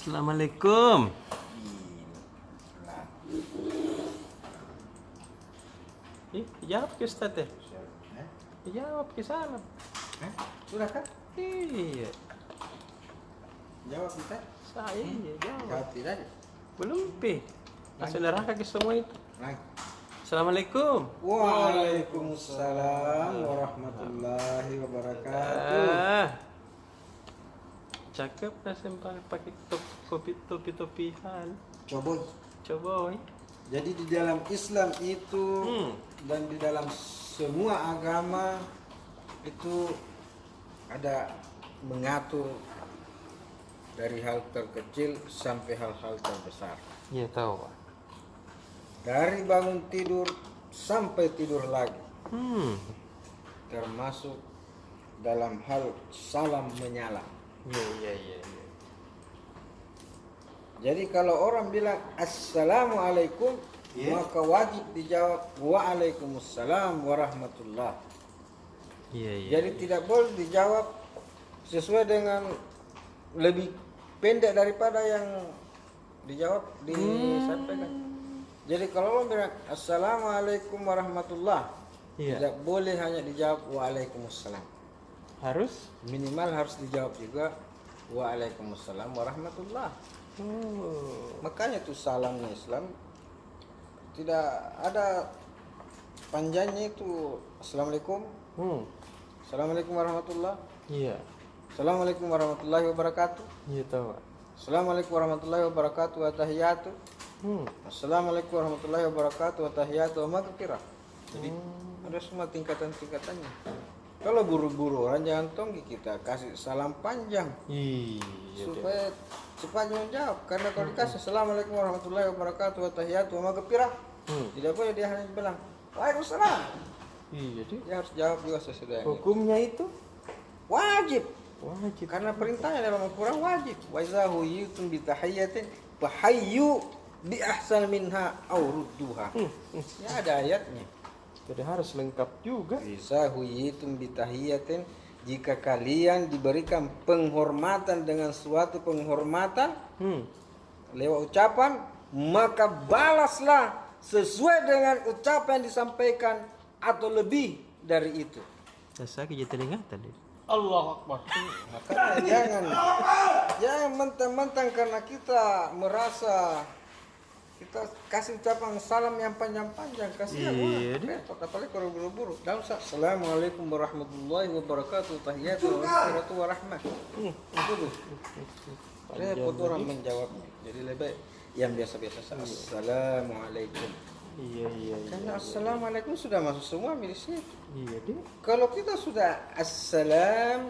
Assalamualaikum. Jawab ke Ustaz ya? Jawab ke salam. Sudah kan? Iya. Jawab kita. Saya iya jawab. Jawab tidak. Belum pi. Langsung neraka ke semua itu. Lagi. Assalamualaikum. Waalaikumsalam warahmatullahi wabarakatuh. Cakep lah sampai pakai topi-topihan. Coba. Coba. Jadi di dalam Islam itu dan di dalam semua agama itu ada mengatur dari hal terkecil sampai hal-hal terbesar. Iya tahu Pak. Dari bangun tidur sampai tidur lagi. Termasuk dalam hal salam menyala. Iya. Jadi kalau orang bilang assalamualaikum, maka wajib dijawab waalaikumsalam warahmatullah. Iya. Jadi tidak boleh dijawab sesuai dengan lebih pendek daripada yang dijawab disampaikan. Jadi kalau orang bilang assalamualaikum warahmatullah, tidak boleh hanya dijawab waalaikumsalam. Harus? Minimal harus dijawab juga waalaikumsalam warahmatullah. Makanya tuh salamnya Islam tidak ada panjangnya itu assalamualaikum. Assalamualaikum warahmatullah. Iya. Assalamualaikum warahmatullahi wabarakatuh. Iya tahu Pak. Assalamualaikum warahmatullahi wabarakatuh wa tahiyatu. Assalamualaikum warahmatullahi wabarakatuh wa tahiyatu wa maghfirah. Jadi ada semua tingkatan-tingkatannya. Kalau buru-buru orang jangan tonggi kita kasih salam panjang. Iya. Supaya cepat menjawab. Karena kalau dikasih assalamualaikum warahmatullahi wabarakatuh wa tahiyatu wa maghfirah, tidak boleh dia hanya bilang waalaikumsalam. Iya Dia harus jawab juga sesudah yang hukumnya itu wajib. wajib. Karena perintahnya dalam Al-Quran wajib. Wa iza huyitum bi tahiyyatin fahayyu bi ahsan minha aw rudduha. Ya ada ayatnya. Jadi harus lengkap juga. Iza huyitum bi tahiyyatin, jika kalian diberikan penghormatan dengan suatu penghormatan lewat ucapan, maka balaslah sesuai dengan ucapan yang disampaikan atau lebih dari itu. Saya jadi telinga tadi. Allah Akbar. Makanya jangan mentang-mentang karena kita merasa kita kasih ucapan salam yang panjang-panjang, kasihan repot apalagi kalau buru-buru. Assalamualaikum warahmatullahi wabarakatuh, tahiyatu wa rahmah. Repot orang menjawabnya. Jadi lebih yang biasa-biasa saja. Assalamualaikum. Iya. Karena assalamualaikum sudah masuk semua di situ. Iya deh. Kalau kita sudah assalam,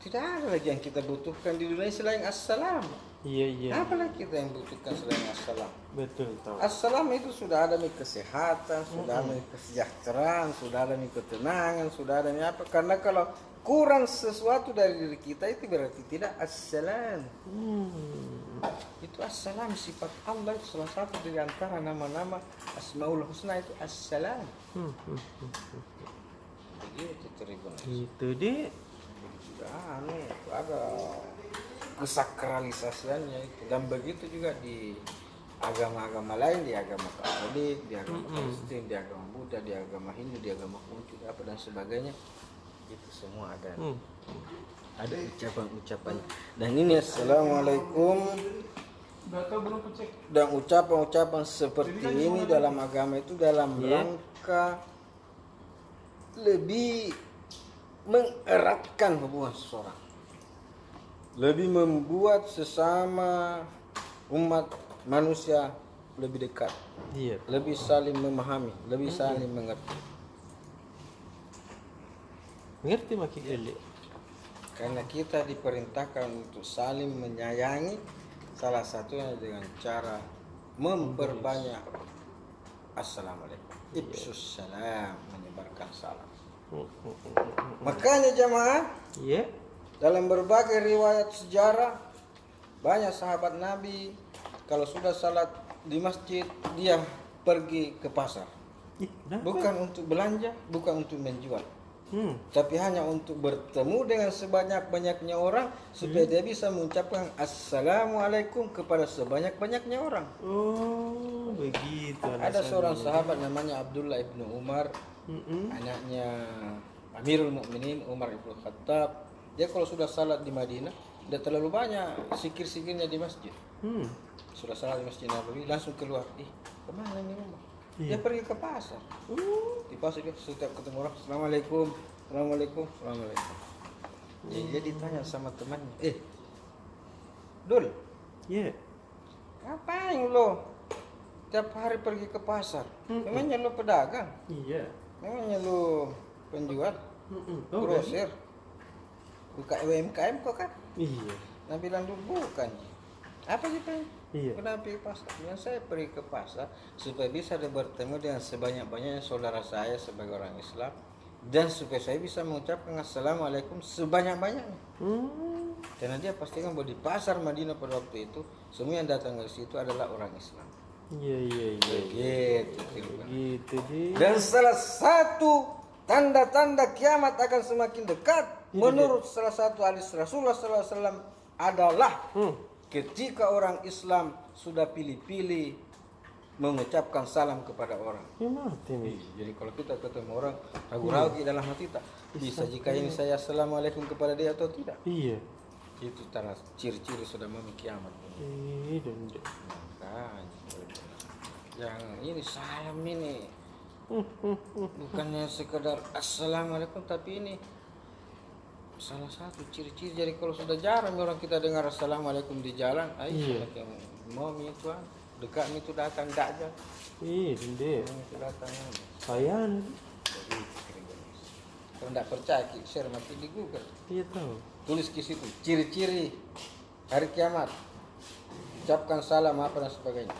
tidak ada lagi yang kita butuhkan di dunia selain assalam. Iya. Apalagi kita yang butuhkan selain assalam? Betul tahu. Assalam itu sudah ada kesehatan, sudah ada kesejahteraan, sudah ada ketenangan, sudah ada apa? Karena kalau kurang sesuatu dari diri kita itu berarti tidak assalam. Itu assalam sifat Allah, itu salah satu dari antara nama-nama Asmaul Husna itu assalam. Begitu Tribun. Itu deh. Itu ada kesakralisasiannya itu, dan begitu juga di agama-agama lain, di agama Katolik, di agama Kristen, di agama Buddha, di agama Hindu, di agama Konghucu apa dan sebagainya, itu semua ada ucapan-ucapan. Dan ini assalamualaikum dan ucapan-ucapan seperti ini dalam agama itu dalam rangka lebih mengeratkan hubungan seseorang, lebih membuat sesama umat manusia lebih dekat, lebih saling memahami, lebih saling mengerti. Mengerti makin elik. Karena kita diperintahkan untuk saling menyayangi, salah satunya dengan cara memperbanyak assalamualaikum. Ibsus salam, menyebarkan salam. Makanya jamaah, dalam berbagai riwayat sejarah, banyak sahabat Nabi kalau sudah salat di masjid dia pergi ke pasar. Bukan untuk belanja, bukan untuk menjual. tapi hanya untuk bertemu dengan sebanyak-banyaknya orang supaya dia bisa mengucapkan assalamualaikum kepada sebanyak-banyaknya orang. Oh, begitu. Ada seorang sahabat namanya Abdullah ibnu Umar, anaknya Amirul Mukminin Umar ibnu Khattab. Dia kalau sudah salat di Madinah, tidak terlalu banyak sikir-sikirnya di masjid. Sudah salat di Masjid Nabawi, langsung keluar. Kemana ini rumah? Dia pergi ke pasar. Di pasar dia setiap ketemu orang, assalamualaikum, assalamualaikum, assalamualaikum. Dia ditanya sama temannya, Dul, ngapain lo tiap hari pergi ke pasar? Memangnya lo pedagang? Iya. Memangnya lo penjual? Grosir? Buka UMKM kok kan? Iya. Nah bilang dulu bukan. Apa sih Pak? Iya. Kenapa pergi ke pasar? Yang saya pergi ke pasar supaya bisa bertemu dengan sebanyak-banyaknya saudara saya sebagai orang Islam, dan supaya saya bisa mengucapkan assalamualaikum sebanyak-banyaknya. Karena dia pastikan bahwa di pasar Madinah pada waktu itu semua yang datang ke situ adalah orang Islam. Iya. Gitu deh. Dan salah satu tanda-tanda kiamat akan semakin dekat menurut salah satu hadis Rasulullah SAW adalah ketika orang Islam sudah pilih-pilih mengucapkan salam kepada orang. Jadi kalau kita ketemu orang ragu-ragu di dalam hati tak bisa jika ini saya assalamualaikum kepada dia atau tidak. Iya. Itu tanda ciri-ciri sudah mau kiamat. Yang ini salam ini bukannya sekedar assalamualaikum, tapi ini salah satu ciri-ciri. Jadi kalau sudah jarang orang kita dengar assalamualaikum di jalan, mau itu dekat itu datang aja. Iya, datang. Sayang. Kalau tidak percaya, share mati di Google. Iya tahu. Tulis di situ ciri-ciri hari kiamat. Ucapkan salam apa dan sebagainya.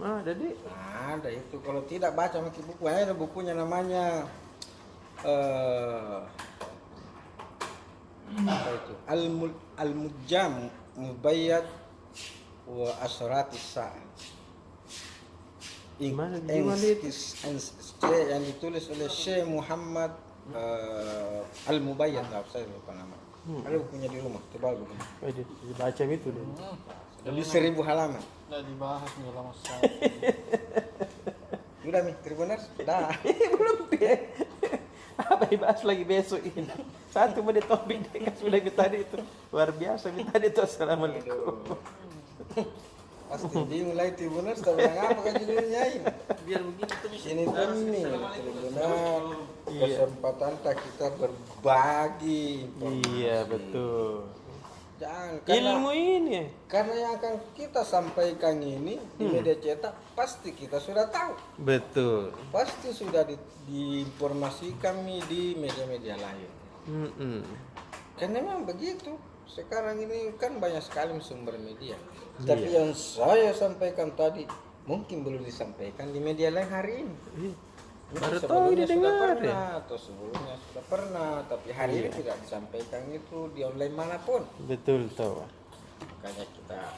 Ada deh. Ada itu. Kalau tidak baca mati buku. Ada bukunya namanya apa itu? Al-Mujam Mubayyad wa Asratis Sa'ah. Yang ditulis oleh Syekh Muhammad Al-Mubayyad, saya lupa nama. Ada bukunya di rumah, tebal bukunya. Dibaca itu deh. Lebih 1000 halaman. Udah dibahas nih lama sekali. Udah nih, Tribuners? Dah. Belum deh. Apa dibahas lagi besok ini? 1 menit topik deh, sudah tadi itu. Luar biasa tadi itu. Assalamualaikum. Pasti bingung lagi Tribuners, tapi apa kan judulnya ini? Biar begini tuh bisa. Ini Tribuners, kesempatan kita berbagi informasi. Iya, betul. Jangan, Ilmu ini. Karena yang akan kita sampaikan ini di media cetak pasti kita sudah tahu. Betul. Pasti sudah diinformasikan di media-media lain. Karena memang begitu. Sekarang ini kan banyak sekali sumber media. Tapi yang saya sampaikan tadi mungkin belum disampaikan di media lain hari ini. Baru tahu didengar ya. Atau sebelumnya sudah pernah, tapi hari ini tidak disampaikan itu di online manapun. Betul tahu. Makanya kita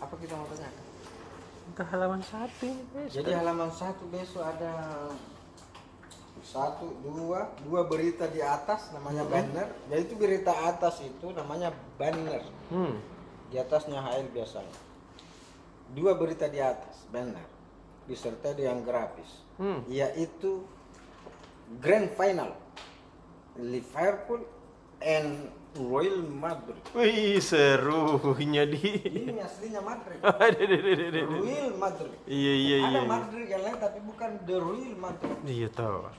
apa kita mau tanyakan? Ke halaman 1 ini besok. Jadi halaman 1 besok ada 2 berita di atas namanya banner. Jadi itu berita atas itu namanya banner. Di atasnya HL biasanya. 2 berita di atas banner disertai dengan grafis, yaitu Grand Final Liverpool and Real Madrid. Wih, serunya Ini aslinya Madrid. Real Madrid. Iya. Ada Madrid yang lain tapi bukan The Real Madrid. Iya tahu.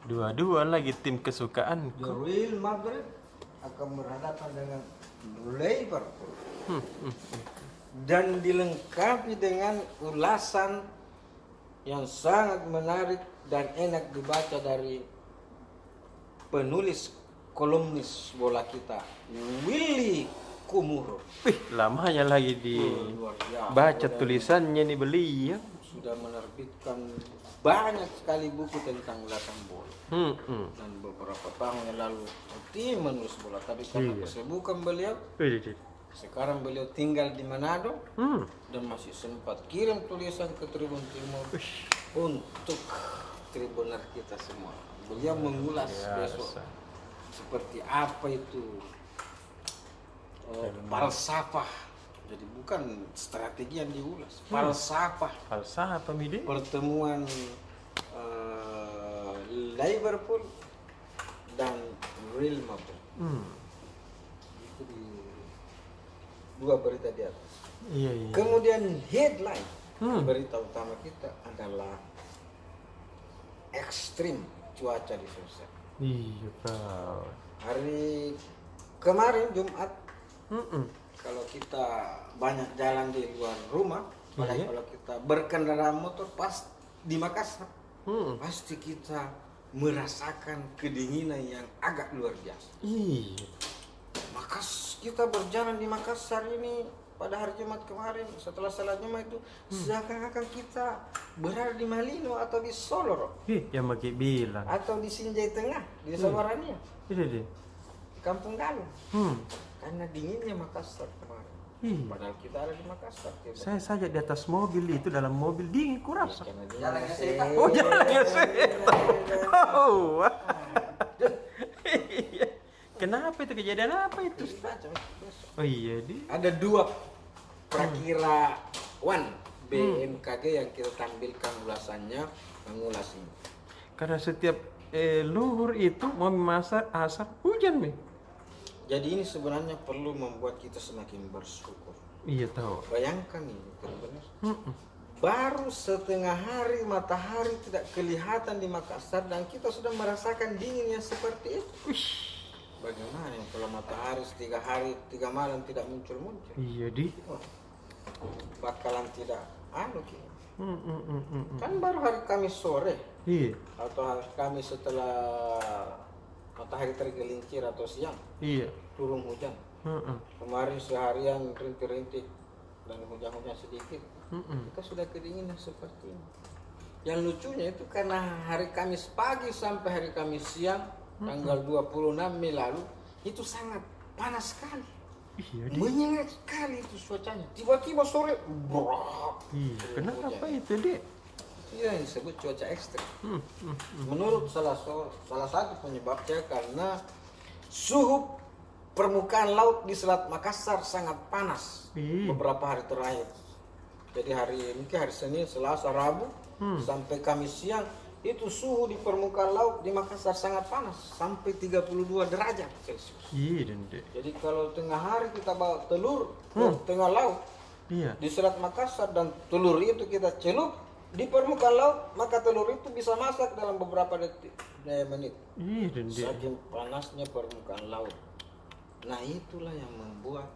Dua-duaan lagi tim kesukaan. The Real Madrid akan berhadapan dengan Liverpool. Dan dilengkapi dengan ulasan yang sangat menarik dan enak dibaca dari penulis kolumnis bola kita, Willy Kumuro. Lamanya lagi baca tulisannya nih beliau. Sudah menerbitkan banyak sekali buku tentang ulasan bola. Dan beberapa tahun yang lalu tim menulis bola, tapi karena kesibukan beliau Sekarang beliau tinggal di Manado dan masih sempat kirim tulisan ke Tribun Timur untuk tribuner kita semua. Beliau mengulas besok seperti apa itu falsafah. Jadi bukan strategi yang diulas, falsafah Midi. pertemuan Liverpool dan Real Madrid. Itu di dua berita di atas. Iya. Kemudian headline berita utama kita adalah ekstrim cuaca di Sulsel. Iya, Kak. Hari kemarin Jumat, kalau kita banyak jalan di luar rumah, apalagi kalau kita berkendara motor pas di Makassar, pasti kita merasakan kedinginan yang agak luar biasa. Iya. Maka kita berjalan di Makassar ini pada hari Jumat kemarin setelah salat Jumat itu seakan-akan kita berada di Malino atau di Solo Yang Maki bilang. atau di Sinjai Tengah di Sawarania, Iya deh. Kampung Galuh. Karena dinginnya Makassar kemarin. Padahal kita ada di Makassar. Saya saja di atas mobil itu, dalam mobil dingin kurasa. Jalannya setan. Oh, jalannya setan. Oh. Iya. Kenapa itu, kejadian apa itu? Oh iya, Ada dua perakiraan BMKG yang kita tampilkan ulasannya, mengulas ini. Karena setiap luhur itu mau masak asap hujan nih. Jadi ini sebenarnya perlu membuat kita semakin bersyukur. Iya tahu. Bayangkan ini benar. Baru setengah hari matahari tidak kelihatan di Makassar dan kita sudah merasakan dinginnya seperti itu. Bagaimana yang kalau matahari 3 hari 3 malam tidak muncul-muncul? Iya di. Bakalan tidak kayaknya. Kan baru hari Kamis sore Iya. atau hari Kamis setelah matahari tergelincir atau siang Iya. turun hujan. Kemarin seharian rintik-rintik dan hujan-hujan sedikit. Kita sudah kedinginan seperti ini. Yang lucunya itu karena hari Kamis pagi sampai hari Kamis siang tanggal 26 Mei lalu itu sangat panas sekali. Iya. Menyengat sekali itu cuacanya. Tiba-tiba sore brak. Iya. Kenapa itu dek? Iya, yang disebut cuaca ekstrim. Menurut salah satu penyebabnya karena suhu permukaan laut di Selat Makassar sangat panas beberapa hari terakhir. Jadi mungkin hari Senin, Selasa, Rabu sampai Kamis siang itu suhu di permukaan laut di Makassar sangat panas sampai 32 derajat Celcius. Iya dek. Jadi kalau tengah hari kita bawa telur ke tengah laut Iya. di Selat Makassar dan telur itu kita celup di permukaan laut, maka telur itu bisa masak dalam beberapa menit. Iya dek. Saking panasnya permukaan laut. Nah itulah yang membuat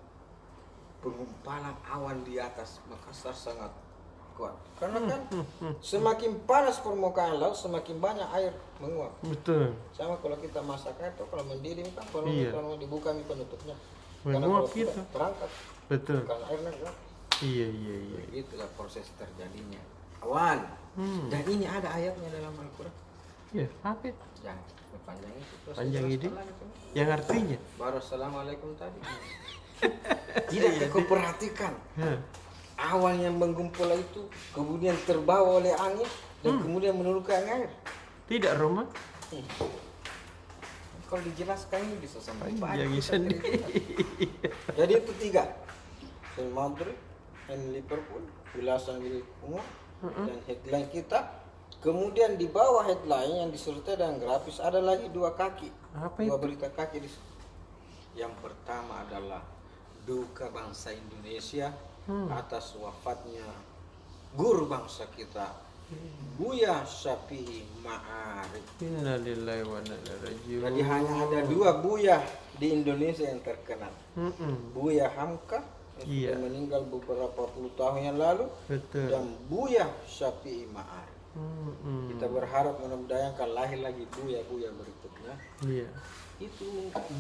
pengumpalan awan di atas Makassar sangat kuat. Karena kan semakin panas permukaan laut, semakin banyak air menguap. Betul. Sama kalau kita masak atau kalau mendidih kan kalau dibuka penutupnya. Menguap Karena gitu. Terangkat. Betul. Bukan airnya kan. Iya. Itulah proses terjadinya awan. Dan ini ada ayatnya dalam Al-Quran. Iya. Apa? Jangan panjang itu. Terus Panjang saya ini? jelaskan lagi, Pak. Yang artinya? Baru assalamualaikum tadi. Tidak kau perhatikan awan yang menggumpul itu kemudian terbawa oleh angin dan kemudian menurunkan air. Tidak, Roma? Kalau dijelaskan ini bisa sampai Panjang pagi. sendiri. Jadi itu 3. Real Madrid dan Liverpool, ulasan milik umum dan headline kita. Kemudian di bawah headline yang disertai dengan grafis ada lagi 2 kaki. Apa 2 itu? berita kaki di situ. Yang pertama adalah duka bangsa Indonesia atas wafatnya guru bangsa kita Buya Syafi'i Ma'arif. Innalillahi wa inna ilaihi raji'un. Jadi hanya ada 2 Buya di Indonesia yang terkenal. Buya Hamka yang sudah meninggal beberapa puluh tahun yang lalu. Betul. Dan Buya Syafi'i Ma'arif. Kita berharap mudah-mudahan akan lahir lagi Buya-Buya berikutnya. Iya. Itu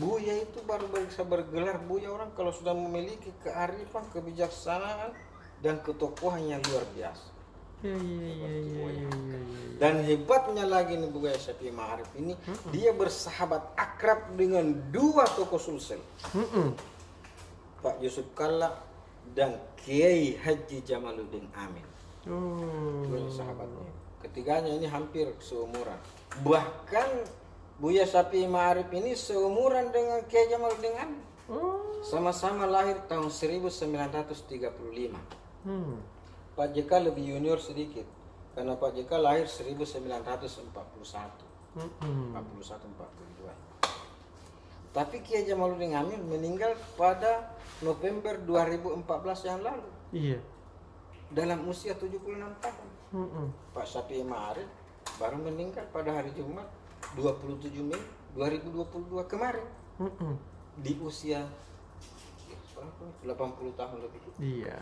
Buya itu baru bisa bergelar Buya orang kalau sudah memiliki kearifan, kebijaksanaan dan ketokohan yang luar biasa. Iya. Dan hebatnya lagi nih Buya Syafi'i Ma'arif ini dia bersahabat akrab dengan 2 tokoh Sulsel. Pak Yusuf Kalla dan Kiai Haji Jamaluddin Amin. Dua sahabatnya. Ketiganya ini hampir seumuran. Bahkan Buya Sapi Ma'arif ini seumuran dengan Kiai Jamaluddin Amin. Sama-sama lahir tahun 1935. Pak JK lebih junior sedikit karena Pak JK lahir 1941. 41-42. Tapi Kiai Jamaluddin Amin meninggal pada November 2014 yang lalu. Iya. Dalam usia 76 tahun. Pak Syafi'i Ma'arif baru meninggal pada hari Jumat 27 Mei 2022 kemarin. Di usia 80 tahun lebih. Iya.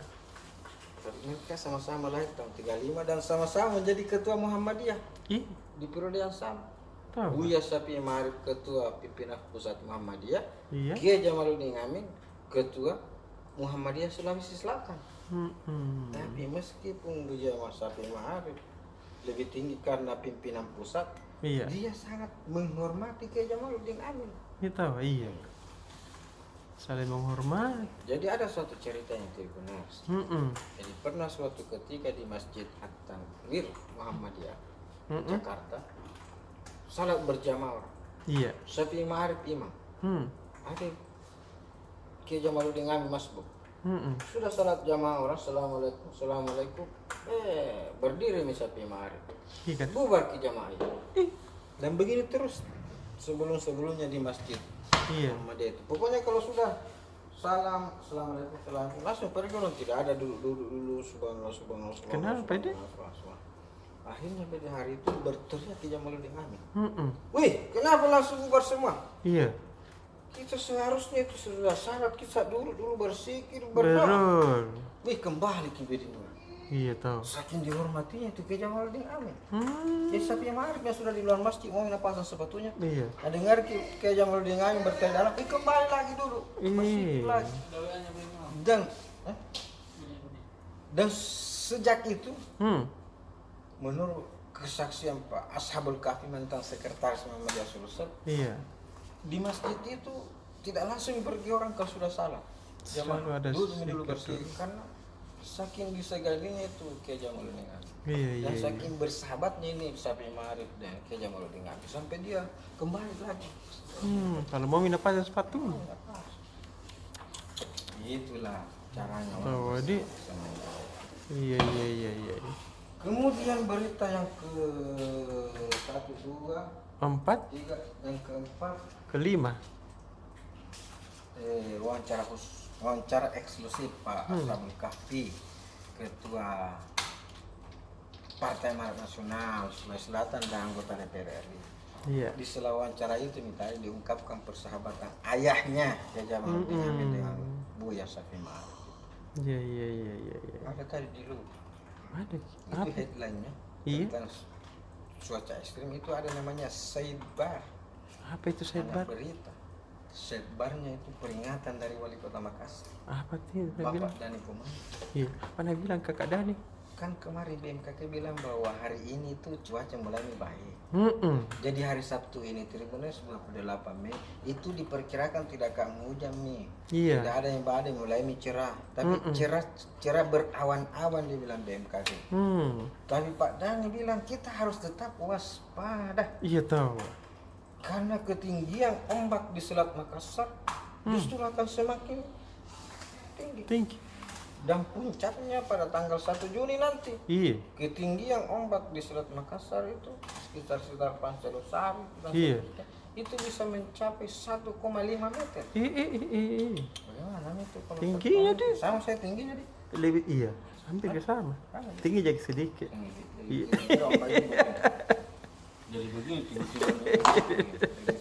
Tapi mereka sama-sama lahir tahun 35 dan sama-sama menjadi ketua Muhammadiyah Ih, di periode yang sama. tahu. Buya Syafi'i Ma'arif ketua pimpinan pusat Muhammadiyah, Iya. Kiai Jamaluddin Amin ketua Muhammadiyah Sulawesi Selatan. Tapi meskipun Buya Syafi'i Ma'arif lebih tinggi karena pimpinan pusat, Iya. dia sangat menghormati Kiai Jamaluddin Amin. Ini tahu, iya. Saling menghormati. Jadi ada suatu cerita yang tidak benar. Jadi pernah suatu ketika di Masjid At-Tanwir Muhammadiyah Jakarta, salat berjamaah orang. Iya. Syafi'i Ma'arif imam. Ada Kiai Jamaluddin Amin masbuk. Sudah salat jamaah orang, assalamualaikum, assalamualaikum. Berdiri nih Syafi'i Ma'arif. Iya kan? Bubar ke jamaah itu. Dan begini terus sebelum-sebelumnya di masjid Iya. Muhammadiyah itu. Pokoknya kalau sudah salam, assalamualaikum, assalamualaikum, langsung pergi orang, tidak ada dulu, subhanallah, subhanallah, subhanallah. Kenapa dia? Subhanallah. Akhirnya pada hari itu berteriak Kiai Jamaluddin Amin. Mm-mm. Wih, kenapa langsung bubar semua? Iya. Kita seharusnya itu sudah salat, kita dulu berzikir, berdoa. Betul. Wih, kembali ke bedingan. Iya tahu. Saking dihormatinya itu Kiai Jamaluddin Amin. Jadi Syafi'i Ma'arif yang sudah di luar masjid mau pasang sepatunya. Iya. Nah, dengar Kiai Jamaluddin Amin bertanya dalam, kembali lagi dulu, berzikir lagi. Dan sejak itu, menurut kesaksian Pak Ashabul Kahfi mantan sekretaris Muhammadiyah Sulsel, Iya. di masjid itu tidak langsung pergi orang kalau sudah salah. Selalu ada dulu sedikit bersih karena saking disegalinya itu Kiai Jamaluddin Amin. Iya. Dan saking bersahabatnya ini Syafi'i Ma'arif dan Kiai Jamaluddin Amin sampai dia kembali lagi. Kalau mau minum pasang sepatu. Itulah caranya. Tahu, Adik. Iya. Kemudian berita yang ke-1, 2, 4, 3, yang keempat, kelima. wawancara eksklusif Pak Ashabul Kahfi, Ketua Partai Amanat Nasional Sulawesi Selatan dan anggota DPR RI. Iya. Di sela wawancara itu misalnya diungkapkan persahabatan ayahnya Kiai Jamaluddin Amin dengan Buya Syafi'i Ma'arif. Iya. Ada tadi di luar. Ada. Itu Apa? headline-nya Iya. tentang cuaca ekstrim itu ada namanya sidebar. Apa itu Ada sidebar? berita. Sidebarnya itu peringatan dari Wali Kota Makassar, Apa itu? Dia bilang. Bapak Dani Komando. Iya. Mana bilang Kakak Dani? Kan kemarin BMKG bilang bahwa hari ini tuh cuaca mulai baik. Jadi hari Sabtu ini Tribuners 28 Mei itu diperkirakan tidak akan hujan nih. Iya. Tidak ada yang badai, mulai cerah. Tapi cerah berawan-awan dibilang BMKG. Tapi Pak Dani bilang kita harus tetap waspada Iya tahu. karena ketinggian ombak di Selat Makassar justru akan semakin tinggi. Tinggi. Dan puncaknya pada tanggal 1 Juni nanti. Iya. Ketinggian ombak di Selat Makassar itu sekitar Pancelosari Iya. itu bisa mencapai 1,5 meter. Iya. Bagaimana itu kalau Tingginya, terpantau? Dik. Sama saya tingginya di. Lebih iya. Hampir ke sama. Tinggi jadi sedikit. Iya. Jadi begini tinggi 1,5.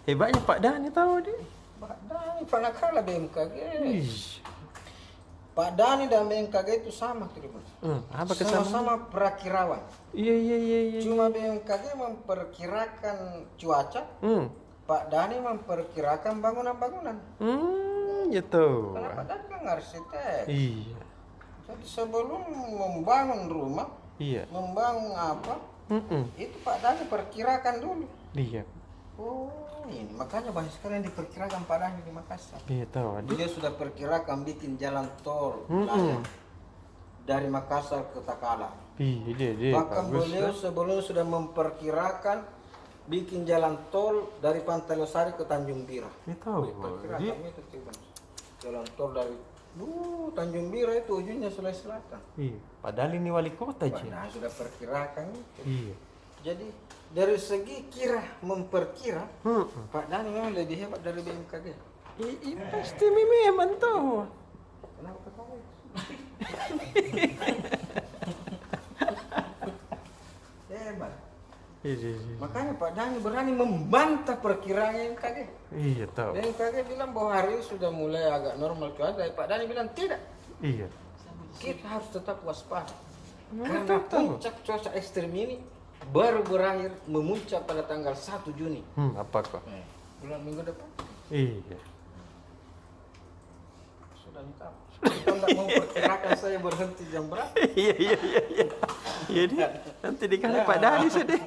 Hebatnya Pak Dani tahu dia. Pak Dani pernah kalah BMKG. Ih. Pak Dani dan BMKG itu sama Tribun. Apa kesamaan? Sama-sama perakirawan. Iya. Cuma BMKG memperkirakan cuaca, Pak Dani memperkirakan bangunan-bangunan. Gitu. Karena Pak Dani kan arsitek. Iya. Jadi sebelum membangun rumah, Iya. membangun apa, itu Pak Dani perkirakan dulu. Iya. Oh, ini makanya banyak sekali yang diperkirakan padahal di Makassar. Iya tahu. Beliau sudah perkirakan bikin jalan tol wilayah dari Makassar ke Takala. Iya dia. Bahkan beliau sebelum sudah memperkirakan bikin jalan tol dari Pantai Losari ke Tanjung Bira. Iya tahu. Perkirakan Dia. itu Cibun. Jalan tol dari Tanjung Bira itu ujungnya Sulawesi Selatan. Iya. Padahal ini wali kota aja. Nah, sudah perkirakan itu. Iya. Jadi dari segi memperkira, Pak Dani memang lebih hebat dari BMKG. Pasti memang tuh. Kenapa kau? Hebat. Iya. Makanya Pak Dani berani membantah perkiraan BMKG. Iya tahu. BMKG bilang bahwa hari ini sudah mulai agak normal cuaca. Pak Dani bilang tidak. Iya. Kita harus tetap waspada. Karena Betul. puncak cuaca ekstrim ini baru berakhir memuncak pada tanggal 1 Juni. Apa kok? Bulan minggu depan. Iya. Sudah minta. Kita tidak mau perkirakan saya berhenti jam berapa. Iya. Jadi nanti dikasih Pak Dani sedih.